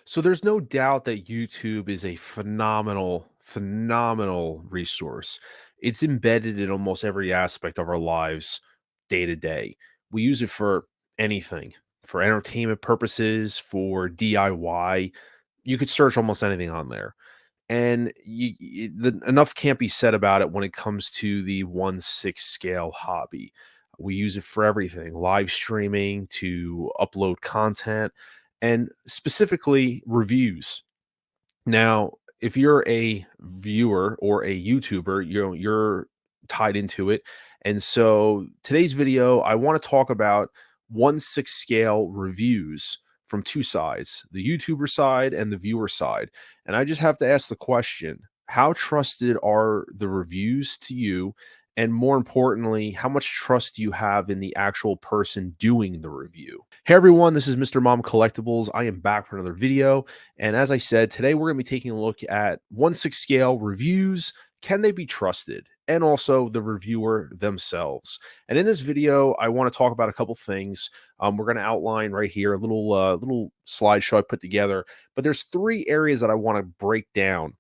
So there's no doubt that YouTube is a phenomenal resource. It's embedded in almost every aspect of our lives day to day. We use it for anything, for entertainment purposes, for DIY. You could search almost anything on there. And enough can't be said about it when it comes to the 1/6 scale hobby. We use it for everything, live streaming to upload content and specifically reviews. Now, if you're a viewer or a YouTuber, you're tied into it. And so today's video, I want to talk about 1/6 scale reviews from two sides, the YouTuber side and the viewer side. And I just have to ask the question, how trusted are the reviews to you? And more importantly, how much trust do you have in the actual person doing the review? Hey everyone, this is Mr. Mom Collectibles. I am back for another video. And as I said, today we're going to be taking a look at 1/6 scale reviews. Can they be trusted? And also the reviewer themselves. And in this video, I want to talk about a couple things. We're going to outline right here a little slideshow I put together. But there's three areas that I want to break down.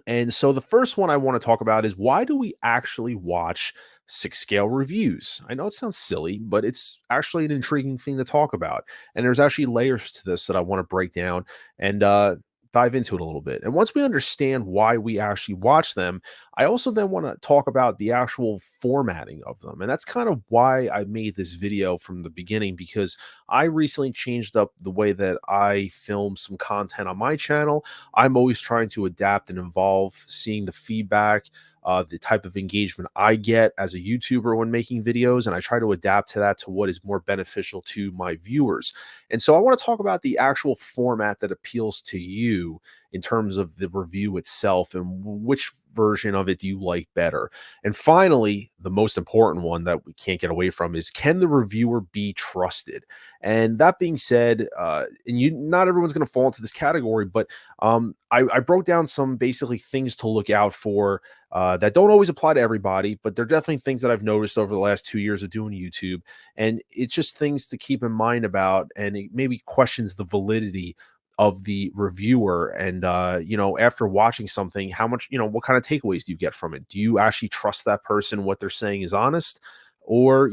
And so the first one I want to talk about is, why do we actually watch 6 scale reviews? I know it sounds silly, but it's actually an intriguing thing to talk about. And there's actually layers to this that I want to break down and dive into it a little bit. And once we understand why we actually watch them, I also then want to talk about the actual formatting of them. And that's kind of why I made this video from the beginning, because I recently changed up the way that I film some content on my channel. I'm always trying to adapt and evolve, seeing the feedback, the type of engagement I get as a YouTuber when making videos, and I try to adapt to that to what is more beneficial to my viewers. And so I want to talk about the actual format that appeals to you in terms of the review itself, and which version of it do you like better. And finally, the most important one that we can't get away from is, can the reviewer be trusted? And that being said, and not everyone's going to fall into this category, but I broke down some basically things to look out for that don't always apply to everybody, but they're definitely things that I've noticed over the last 2 years of doing YouTube. And it's just things to keep in mind about, and it maybe questions the validity of the reviewer. And after watching something, how much, what kind of takeaways do you get from it? Do you actually trust that person, what they're saying is honest, or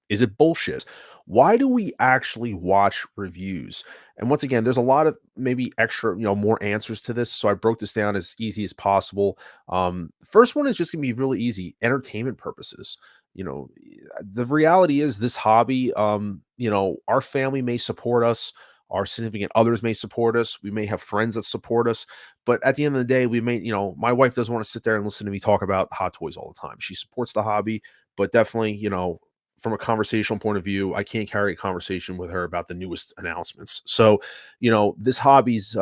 is it bullshit? Why do we actually watch reviews? And once again, there's a lot of maybe extra, more answers to this, so I broke this down as easy as possible. First one is just gonna be really easy: entertainment purposes. The reality is, this hobby, our family may support us, our significant others may support us, we may have friends that support us, but at the end of the day, we may, my wife doesn't want to sit there and listen to me talk about hot toys all the time. She supports the hobby, but definitely, from a conversational point of view, I can't carry a conversation with her about the newest announcements. So, this hobby's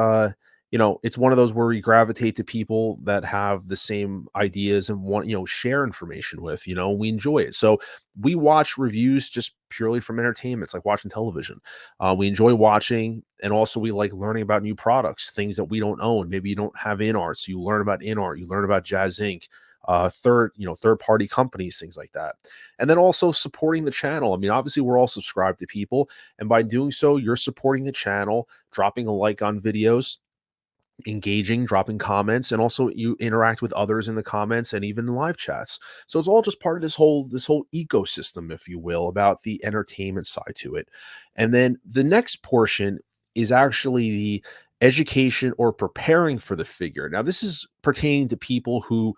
it's one of those where we gravitate to people that have the same ideas and want, share information with, we enjoy it. So we watch reviews just purely from entertainment. It's like watching television. We enjoy watching, and also we like learning about new products, things that we don't own. Maybe you don't have in art, so you learn about in art, you learn about Jazz Inc., third party companies, things like that. And then also supporting the channel. I mean, obviously we're all subscribed to people, and by doing so, you're supporting the channel, dropping a like on videos, engaging, dropping comments, and also you interact with others in the comments and even live chats. So it's all just part of this whole ecosystem, if you will, about the entertainment side to it. And then the next portion is actually the education or preparing for the figure. Now, this is pertaining to people who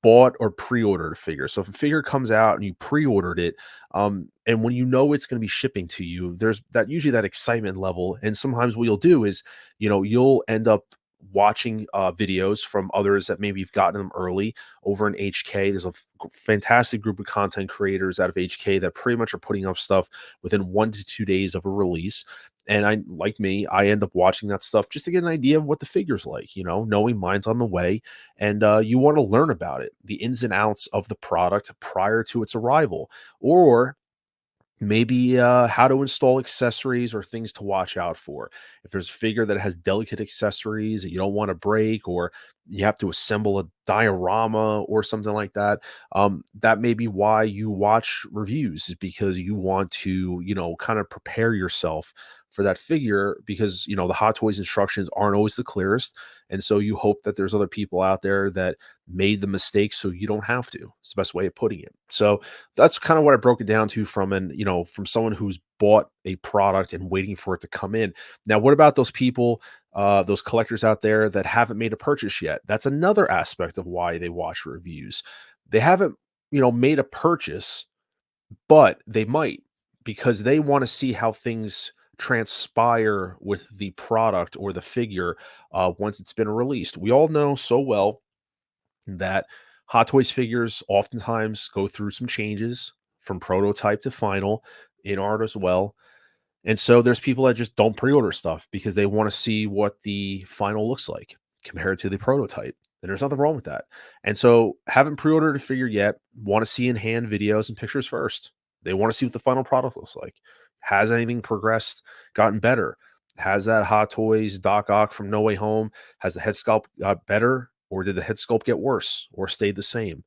bought or pre-ordered a figure. So if a figure comes out and you pre-ordered it, and when you know it's going to be shipping to you, there's that usually that excitement level. And sometimes what you'll do is, you'll end up watching videos from others that maybe you've gotten them early over in HK. There's a fantastic group of content creators out of HK that pretty much are putting up stuff within 1 to 2 days of a release. And I end up watching that stuff just to get an idea of what the figure's like, knowing mine's on the way. And you want to learn about it, the ins and outs of the product prior to its arrival, or maybe how to install accessories or things to watch out for. If there's a figure that has delicate accessories that you don't want to break, or you have to assemble a diorama or something like that, that may be why you watch reviews, is because you want to, kind of prepare yourself for that figure because, the Hot Toys instructions aren't always the clearest. And so you hope that there's other people out there that made the mistake so you don't have to. It's the best way of putting it. So that's kind of what I broke it down to from someone who's bought a product and waiting for it to come in. Now, what about those people, those collectors out there that haven't made a purchase yet? That's another aspect of why they watch reviews. They haven't, made a purchase, but they might because they want to see how things transpire with the product or the figure once it's been released. We all know so well that Hot Toys figures oftentimes go through some changes from prototype to final in art as well. And so there's people that just don't pre-order stuff because they want to see what the final looks like compared to the prototype. And there's nothing wrong with that. And so haven't pre-ordered a figure yet, want to see in hand videos and pictures first. They want to see what the final product looks like. Has anything progressed, gotten better? Has that Hot Toys Doc Ock from No Way Home, has the head sculpt got better, or did the head sculpt get worse or stayed the same?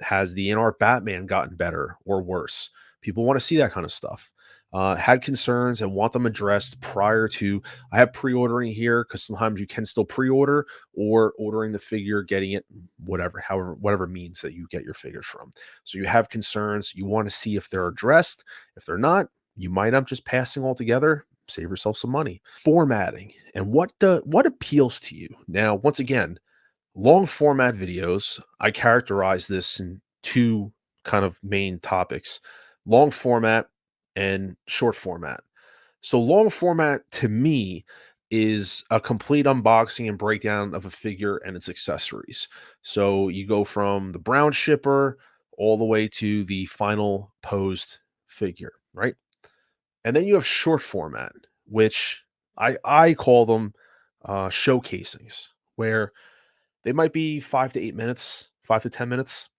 Has the in-art Batman gotten better or worse? People want to see that kind of stuff. Had concerns and want them addressed prior to. I have pre-ordering here because sometimes you can still pre-order or ordering the figure, getting it, whatever means that you get your figures from. So you have concerns. You want to see if they're addressed. If they're not, you might up just passing altogether. Save yourself some money. Formatting and what appeals to you. Now, once again, long format videos. I characterize this in two kind of main topics: long format and short format. So long format to me is a complete unboxing and breakdown of a figure and its accessories. So you go from the brown shipper all the way to the final posed figure, right? And then you have short format, which I call them showcasings, where they might be 5 to 8 minutes, 5 to 10 minutes.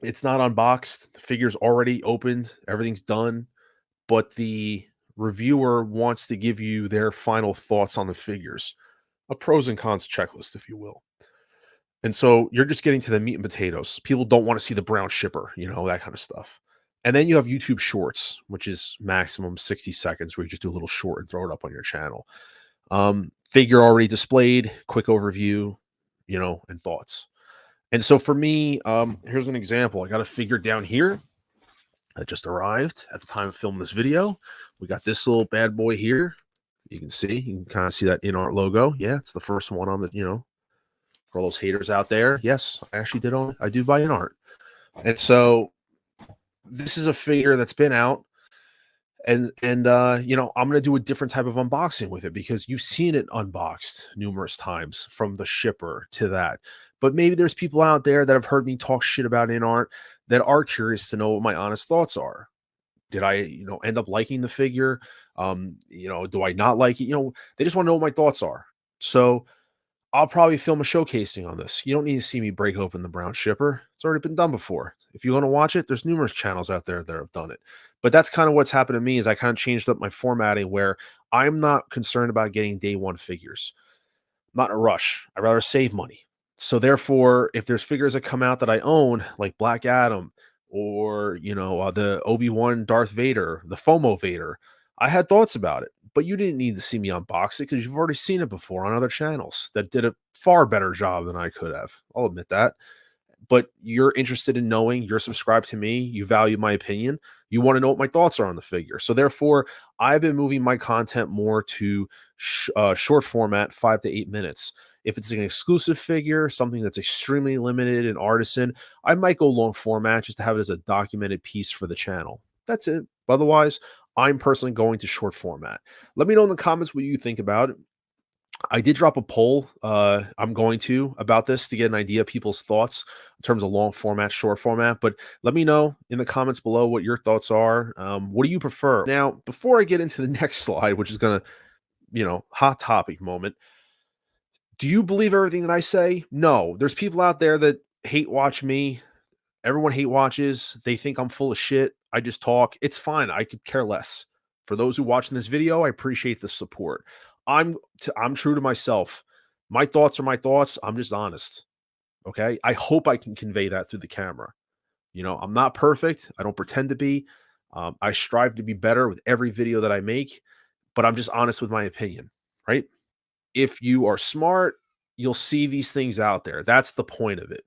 It's not unboxed. The figure's already opened. Everything's done, but the reviewer wants to give you their final thoughts on the figures, a pros and cons checklist, if you will. And so you're just getting to the meat and potatoes. People don't want to see the brown shipper, that kind of stuff. And then you have YouTube Shorts, which is maximum 60 seconds, where you just do a little short and throw it up on your channel. Figure already displayed, quick overview, and thoughts. And so for me, here's an example. I got a figure down here that just arrived at the time of filming this video. We got this little bad boy here. You can kind of see that in-art logo. Yeah, it's the first one on the, for all those haters out there. Yes, I actually I do buy in-art. And so this is a figure that's been out. And I'm going to do a different type of unboxing with it because you've seen it unboxed numerous times from the shipper to that. But maybe there's people out there that have heard me talk shit about in art that are curious to know what my honest thoughts are. Did I, end up liking the figure? Do I not like it? They just want to know what my thoughts are. So I'll probably film a showcasing on this. You don't need to see me break open the brown shipper. It's already been done before. If you want to watch it, there's numerous channels out there that have done it. But that's kind of what's happened to me is I kind of changed up my formatting where I'm not concerned about getting day one figures. I'm not in a rush. I'd rather save money. So therefore, if there's figures that come out that I own, like Black Adam or, the Obi-Wan Darth Vader, the FOMO Vader, I had thoughts about it, but you didn't need to see me unbox it because you've already seen it before on other channels that did a far better job than I could have. I'll admit that. But you're interested in knowing, you're subscribed to me, you value my opinion, you want to know what my thoughts are on the figure. So therefore, I've been moving my content more to short format, 5 to 8 minutes. If it's an exclusive figure, something that's extremely limited and artisan, I might go long format just to have it as a documented piece for the channel. That's it. Otherwise, I'm personally going to short format. Let me know in the comments what you think about it. I did drop a poll. I'm going to about this to get an idea of people's thoughts in terms of long format, short format. But let me know in the comments below what your thoughts are. What do you prefer? Now, before I get into the next slide, which is gonna, hot topic moment. Do you believe everything that I say? No. There's people out there that hate watch me. Everyone hate watches. They think I'm full of shit. I just talk. It's fine. I could care less. For those who watching this video, I appreciate the support. I'm true to myself. My thoughts are my thoughts. I'm just honest. Okay? I hope I can convey that through the camera. I'm not perfect. I don't pretend to be. I strive to be better with every video that I make, but I'm just honest with my opinion, right? If you are smart, you'll see these things out there. That's the point of it.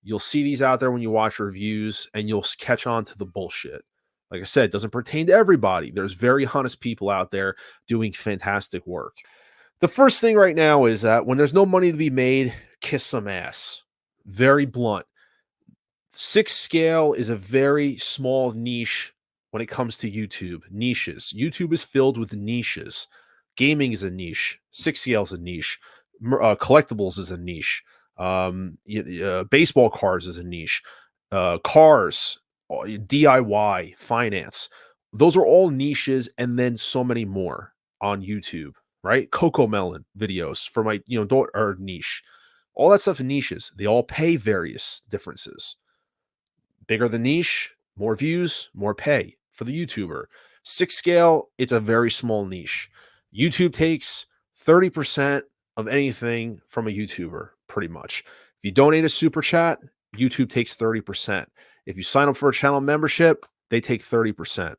You'll see these out there when you watch reviews and you'll catch on to the bullshit. Like I said, it doesn't pertain to everybody. There's very honest people out there doing fantastic work. The first thing right now is that when there's no money to be made, kiss some ass. Very blunt. Six scale is a very small niche when it comes to YouTube. Niches. YouTube is filled with niches. Gaming is a niche. Six scale is a niche. Collectibles is a niche. Baseball cards is a niche. Cars, DIY, finance. Those are all niches, and then so many more on YouTube. Right? Coco Melon videos for my daughter are niche. All that stuff in niches. They all pay various differences. Bigger the niche, more views, more pay for the YouTuber. Six scale, it's a very small niche. YouTube takes 30% of anything from a YouTuber, pretty much. If you donate a super chat, YouTube takes 30%. If you sign up for a channel membership, they take 30%.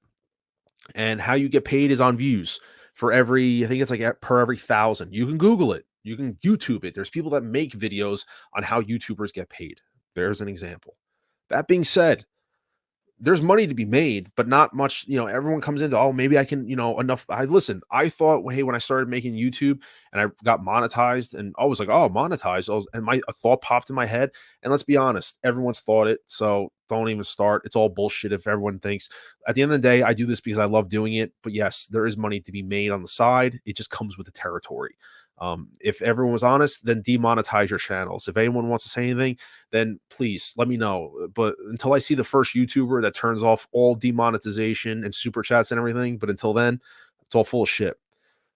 And how you get paid is on views for every, I think it's like per every 1,000. You can Google it. You can YouTube it. There's people that make videos on how YouTubers get paid. There's an example. That being said, there's money to be made, but not much. Everyone comes into, oh, maybe I can, enough. I thought, hey, when I started making YouTube and I got monetized, and I was like, oh, monetized. And a thought popped in my head. And let's be honest, everyone's thought it. So don't even start. It's all bullshit if everyone thinks. At the end of the day, I do this because I love doing it. But yes, there is money to be made on the side. It just comes with the territory. If everyone was honest, then demonetize your channels. If anyone wants to say anything, then please let me know. But until I see the first YouTuber that turns off all demonetization and super chats and everything, but until then, it's all full of shit.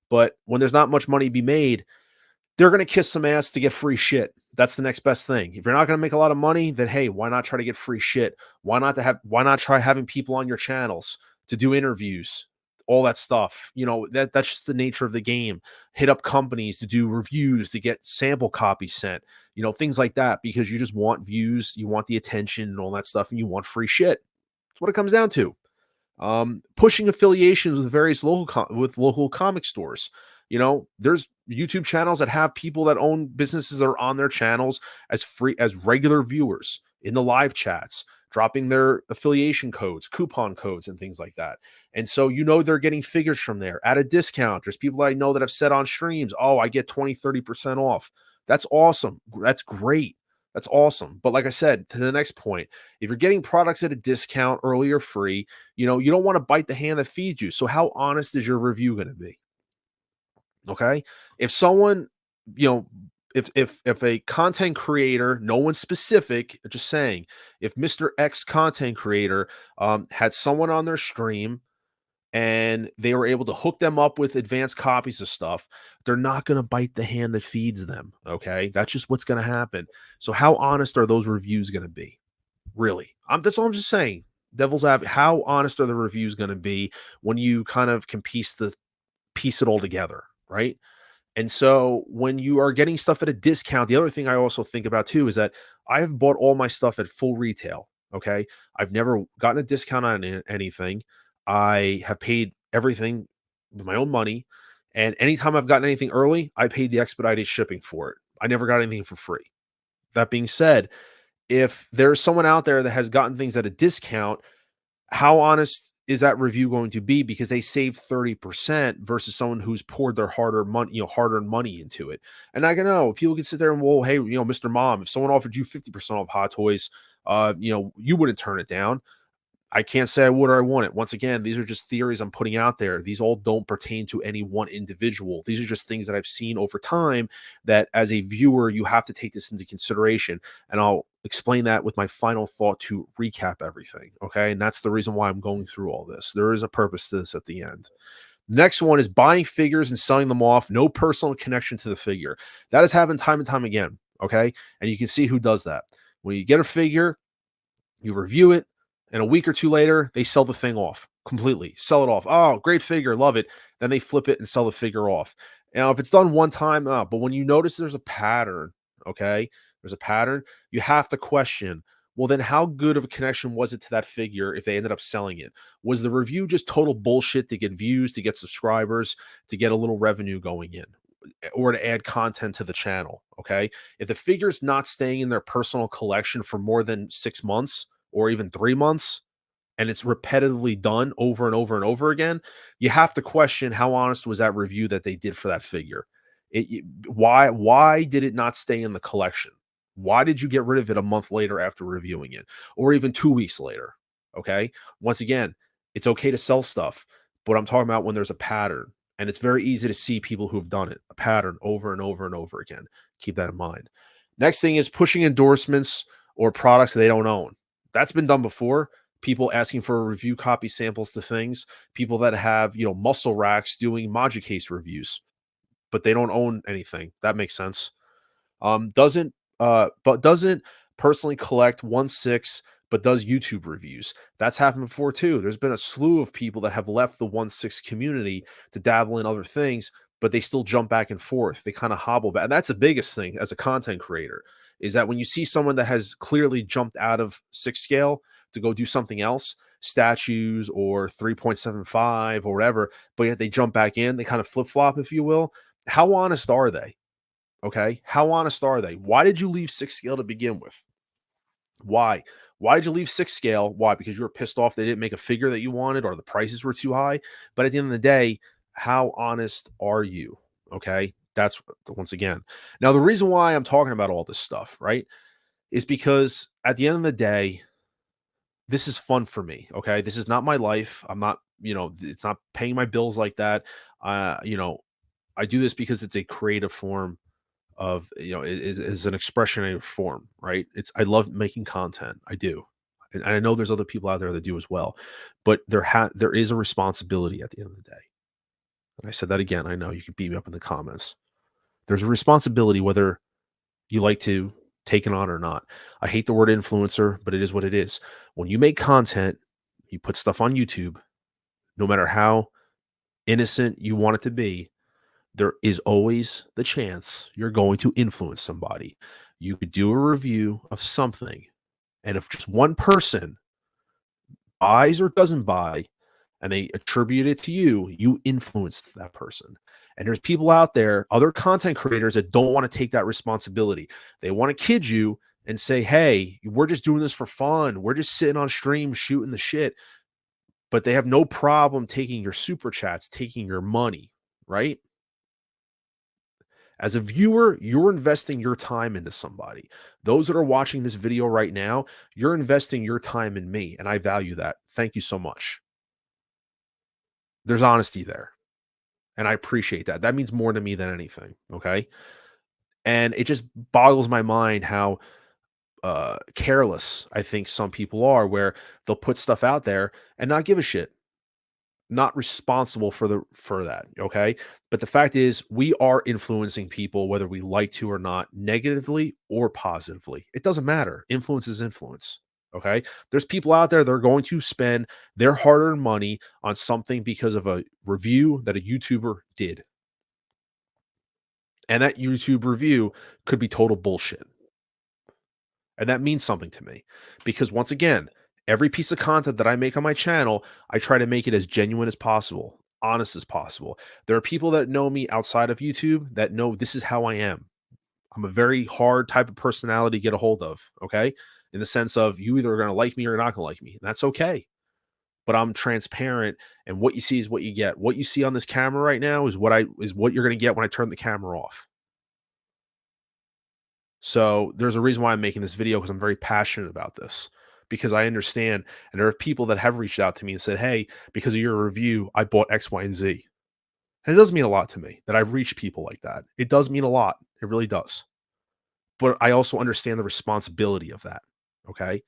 But when there's not much money to be made, they're going to kiss some ass to get free shit. That's the next best thing. If you're not going to make a lot of money, then hey, why not try to get free shit? Why not try having people on your channels to do interviews, all that stuff? That's just the nature of the game. Hit up companies to do reviews, to get sample copies sent, things like that, because you just want views, you want the attention and all that stuff, and you want free shit. That's what it comes down to. Pushing affiliations with various local comic stores. There's YouTube channels that have people that own businesses that are on their channels as regular viewers in the live chats, dropping their affiliation codes, coupon codes, and things like that. And so they're getting figures from there at a discount. There's people that I know that have said on streams, oh, I get 20-30% off. That's awesome. That's great. That's awesome. But like I said, to the next point, if you're getting products at a discount, early or free, you don't want to bite the hand that feeds you. So how honest is your review going to be? Okay. If someone, you know, if a content creator, no one specific, just saying, if Mr. X content creator had someone on their stream and they were able to hook them up with advanced copies of stuff, they're not going to bite the hand that feeds them. Okay. That's just what's going to happen. So how honest are those reviews going to be? Really? That's all I'm just saying. Devil's advocate, how honest are the reviews going to be when you kind of can piece it all together, right? And so when you are getting stuff at a discount, the other thing I also think about too is that I have bought all my stuff at full retail. Okay. I've never gotten a discount on anything. I have paid everything with my own money. And anytime I've gotten anything early, I paid the expedited shipping for it. I never got anything for free. That being said, if there's someone out there that has gotten things at a discount, how honest is that review going to be, because they saved 30% versus someone who's poured their hard-earned money into it? And I know people can sit there and, well, hey, Mr. Mom, if someone offered you 50% off Hot Toys, you wouldn't turn it down. I can't say I would or I wouldn't. Once again, these are just theories I'm putting out there. These all don't pertain to any one individual. These are just things that I've seen over time that as a viewer, you have to take this into consideration. And I'll explain that with my final thought to recap everything. Okay. And that's the reason why I'm going through all this. There is a purpose to this at the end. The next one is buying figures and selling them off. No personal connection to the figure. That has happened time and time again. Okay. And you can see who does that. When you get a figure, you review it, and a week or two later, they sell the thing off completely. Sell it off. Oh, great figure. Love it. Then they flip it and sell the figure off. Now, if it's done one time, but when you notice there's a pattern, okay, there's a pattern, you have to question, Well, then how good of a connection was it to that figure if they ended up selling it? Was the review just total bullshit to get views, to get subscribers, to get a little revenue going in, or to add content to the channel? Okay. If the figure's not staying in their personal collection for more than 6 months or even 3 months, and it's repetitively done over and over and over again, you have to question how honest was that review that they did for that figure. Why did it not stay in the collection? Why did you get rid of it a month later after reviewing it, or even 2 weeks later? Okay, once again, it's okay to sell stuff, but I'm talking about when there's a pattern, and it's very easy to see people who've done it, a pattern over and over and over again. Keep that in mind. Next thing is pushing endorsements or products they don't own. That's been done before. People asking for review copy samples to things, people that have, muscle racks doing Module case reviews, but they don't own anything. That makes sense. Doesn't personally collect 1/6, but does YouTube reviews. That's happened before too. There's been a slew of people that have left the 1/6 community to dabble in other things, but they still jump back and forth. They kind of hobble back. And that's the biggest thing as a content creator is that when you see someone that has clearly jumped out of 6 scale to go do something else, statues or 3.75 or whatever, but yet they jump back in, they kind of flip flop, if you will. How honest are they? Okay. How honest are they? Why did you leave 6 scale to begin with? Why? Why did you leave 6 scale? Why? Because you were pissed off they didn't make a figure that you wanted or the prices were too high. But at the end of the day, how honest are you? Okay. That's once again. Now, the reason why I'm talking about all this stuff, right, is because at the end of the day, this is fun for me. Okay. This is not my life. I'm not, it's not paying my bills like that. Uh, you know, I do this because it's a creative form of is an expressionary form, right? It's I love making content. I do. And I know there's other people out there that do as well. But there is a responsibility at the end of the day. And I said that again. I know you can beat me up in the comments. There's a responsibility whether you like to take it on or not. I hate the word influencer, but it is what it is. When you make content, you put stuff on YouTube, no matter how innocent you want it to be, there is always the chance you're going to influence somebody. You could do a review of something, and if just one person buys or doesn't buy, and they attribute it to you, you influenced that person. And there's people out there, other content creators that don't want to take that responsibility. They want to kid you and say, hey, we're just doing this for fun. We're just sitting on stream shooting the shit. But they have no problem taking your super chats, taking your money, right? As a viewer, you're investing your time into somebody. Those that are watching this video right now, you're investing your time in me, and I value that. Thank you so much. There's honesty there, and I appreciate that. That means more to me than anything. Okay. And it just boggles my mind how careless I think some people are, where they'll put stuff out there and not give a shit. Not responsible for that, okay? But the fact is we are influencing people whether we like to or not, negatively or positively. It doesn't matter. Influence is influence, okay? There's people out there that are going to spend their hard-earned money on something because of a review that a YouTuber did. And that YouTube review could be total bullshit. And that means something to me because once again, every piece of content that I make on my channel, I try to make it as genuine as possible, honest as possible. There are people that know me outside of YouTube that know this is how I am. I'm a very hard type of personality to get a hold of, okay? In the sense of you either are going to like me or you're not going to like me. And that's okay. But I'm transparent and what you see is what you get. What you see on this camera right now is what you're going to get when I turn the camera off. So there's a reason why I'm making this video because I'm very passionate about this because I understand. And there are people that have reached out to me and said, hey, because of your review, I bought X, Y, and Z. And it does mean a lot to me that I've reached people like that. It does mean a lot. It really does. But I also understand the responsibility of that. Okay.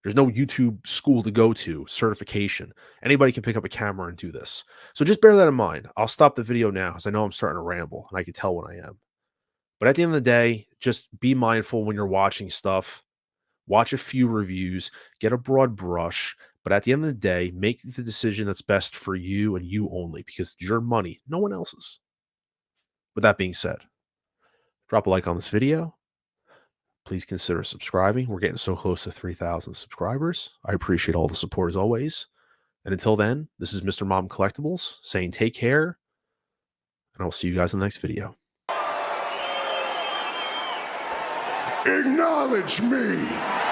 There's no YouTube school to go to, certification. Anybody can pick up a camera and do this. So just bear that in mind. I'll stop the video now because I know I'm starting to ramble and I can tell when I am. But at the end of the day, just be mindful when you're watching stuff. Watch a few reviews, get a broad brush. But at the end of the day, make the decision that's best for you and you only because it's your money, no one else's. With that being said, drop a like on this video. please consider subscribing. We're getting so close to 3,000 subscribers. I appreciate all the support as always. And until then, this is Mr. Mom Collectibles saying take care, and I'll see you guys in the next video. Acknowledge me.